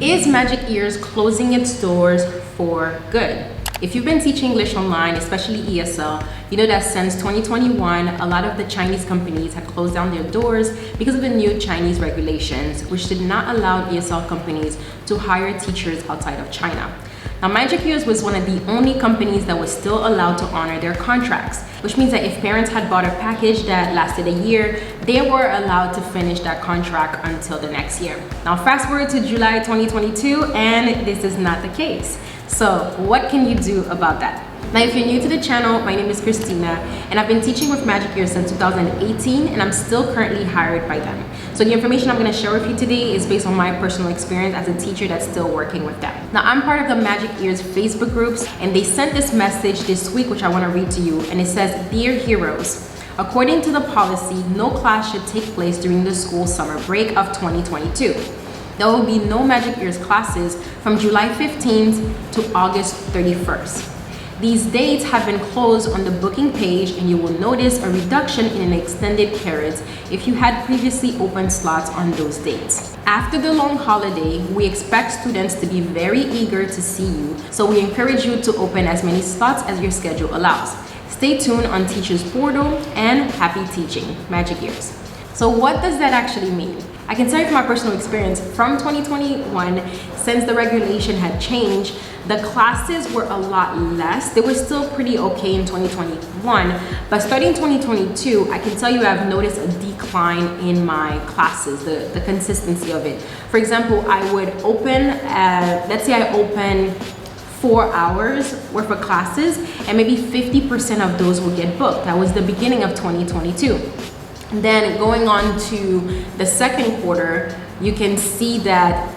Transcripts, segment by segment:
Is Magic Ears closing its doors for good? If you've been teaching English online, especially ESL, you know that since 2021, a lot of the Chinese companies have closed down their doors because of the new Chinese regulations, which did not allow ESL companies to hire teachers outside of China. Now, Magic Ears was one of the only companies that was still allowed to honor their contracts, which means that if parents had bought a package that lasted a year, they were allowed to finish that contract until the next year. Now, fast forward to July 2022, and this is not the case. So what can you do about that? Now, if you're new to the channel, my name is Christina, and I've been teaching with Magic Ears since 2018, and I'm still currently hired by them. So the information I'm going to share with you today is based on my personal experience as a teacher that's still working with them. Now, I'm part of the Magic Ears Facebook groups, and they sent this message this week, which I want to read to you, and it says, "Dear heroes, according to the policy, no class should take place during the school summer break of 2022. There will be no Magic Ears classes from July 15th to August 31st. These dates have been closed on the booking page, and you will notice a reduction in an extended periods if you had previously opened slots on those dates. After the long holiday, we expect students to be very eager to see you, so we encourage you to open as many slots as your schedule allows. Stay tuned on Teachers Portal, and happy teaching, Magic Ears." So what does that actually mean? I can tell you from my personal experience, from 2021, since the regulation had changed, the classes were a lot less. They were still pretty okay in 2021, but starting 2022, I can tell you I've noticed a decline in my classes, the consistency of it. For example, I would open, let's say I open 4 hours worth of classes, and maybe 50% of those will get booked. That was the beginning of 2022. Then going on to the second quarter, you can see that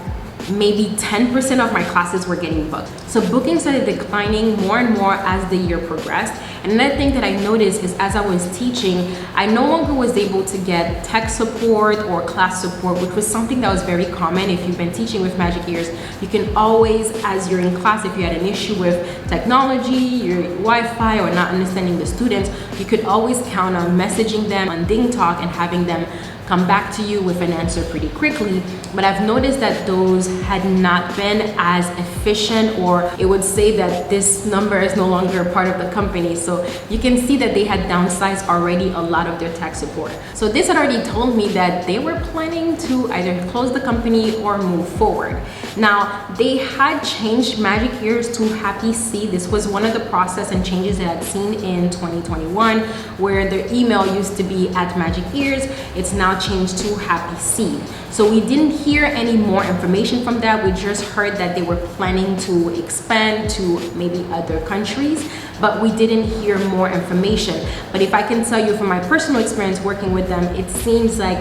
maybe 10% of my classes were getting booked. So bookings started declining more and more as the year progressed. And another thing that I noticed is as I was teaching, I no longer was able to get tech support or class support, which was something that was very common. If you've been teaching with Magic Ears, you can always, as you're in class, if you had an issue with technology, your Wi-Fi, or not understanding the students, you could always count on messaging them on Ding Talk and having them come back to you with an answer pretty quickly. But I've noticed that those had not been as efficient, or it would say that this number is no longer part of the company. So you can see that they had downsized already a lot of their tech support. So this had already told me that they were planning to either close the company or move forward. Now, they had changed Magic Ears to Happy Seed. This was one of the process and changes that I'd seen in 2021, where their email used to be @Magic-Ears. It's now changed to Happy Seed. So we didn't hear any more information from that. We just heard that they were planning to expand to maybe other countries, but we didn't hear more information. But if I can tell you from my personal experience working with them, it seems like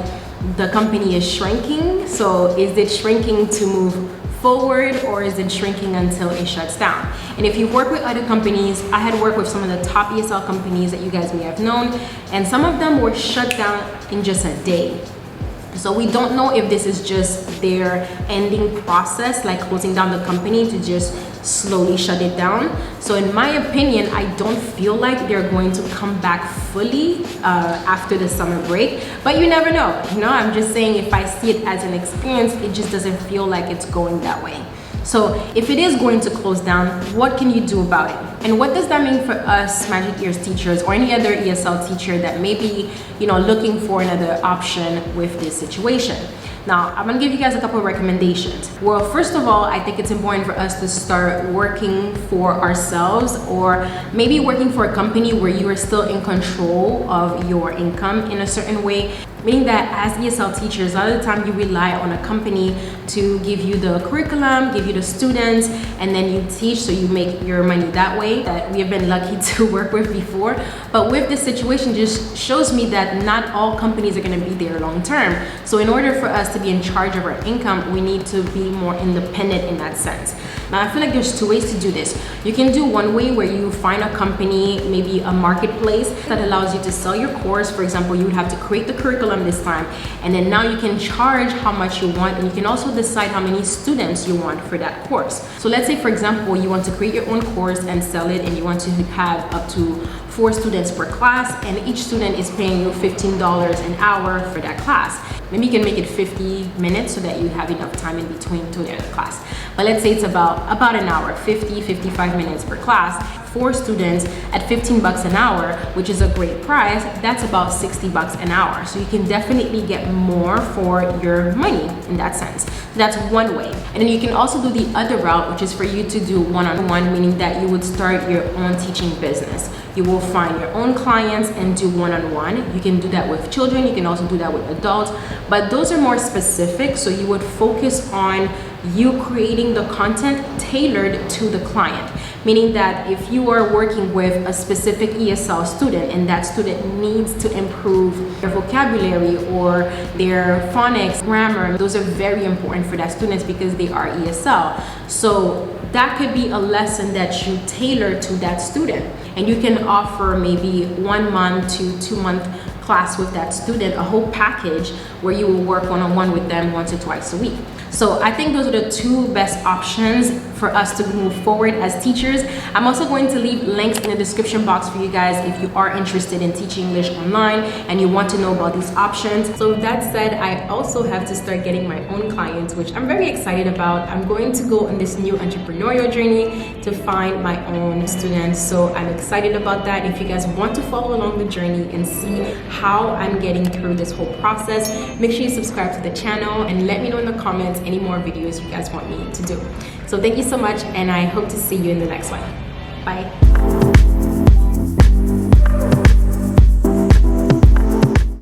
the company is shrinking. So is it shrinking to move forward, or is it shrinking until it shuts down? And if you work with other companies, I had worked with some of the top ESL companies that you guys may have known, and some of them were shut down in just a day. So we don't know if this is just their ending process, like closing down the company to just slowly shut it down. So in my opinion, I don't feel like they're going to come back fully after the summer break, but you never know. You know, I'm just saying, if I see it as an experience, it just doesn't feel like it's going that way. So if it is going to close down, what can you do about it? And what does that mean for us Magic Ears teachers, or any other ESL teacher that may be, looking for another option with this situation? Now, I'm gonna give you guys a couple of recommendations. Well, first of all, I think it's important for us to start working for ourselves, or maybe working for a company where you are still in control of your income in a certain way. Meaning that as ESL teachers, a lot of the time you rely on a company to give you the curriculum, give you the students, and then you teach, so you make your money that way, that we have been lucky to work with before. But with this situation, just shows me that not all companies are gonna be there long term. So in order for us to be in charge of our income, we need to be more independent in that sense. Now, I feel like there's two ways to do this. You can do one way where you find a company, maybe a marketplace, that allows you to sell your course. For example, you would have to create the curriculum this time, and then now you can charge how much you want, and you can also decide how many students you want for that course. So let's say, for example, you want to create your own course and sell it, and you want to have up to 4 students per class, and each student is paying you $15 an hour for that class. Maybe you can make it 50 minutes so that you have enough time in between to the class. But let's say it's about an hour, 55 minutes per class. 4 students at 15 bucks an hour, which is a great price. That's about 60 bucks an hour. So you can definitely get more for your money in that sense. That's one way. And then you can also do the other route, which is for you to do one-on-one, meaning that you would start your own teaching business. You will find your own clients and do one-on-one. You can do that with children. You can also do that with adults, but those are more specific. So you would focus on you creating the content tailored to the client, meaning that if you are working with a specific ESL student and that student needs to improve their vocabulary or their phonics, grammar, those are very important for that students because they are ESL. So that could be a lesson that you tailor to that student, and you can offer maybe 1 month to 2 month class with that student, a whole package where you will work one-on-one with them once or twice a week. So I think those are the 2 best options for us to move forward as teachers. I'm also going to leave links in the description box for you guys if you are interested in teaching English online and you want to know about these options. So with that said, I also have to start getting my own clients, which I'm very excited about. I'm going to go on this new entrepreneurial journey to find my own students. So I'm excited about that. If you guys want to follow along the journey and see how I'm getting through this whole process, make sure you subscribe to the channel and let me know in the comments any more videos you guys want me to do. So thank you so much, and I hope to see you in the next one. Bye.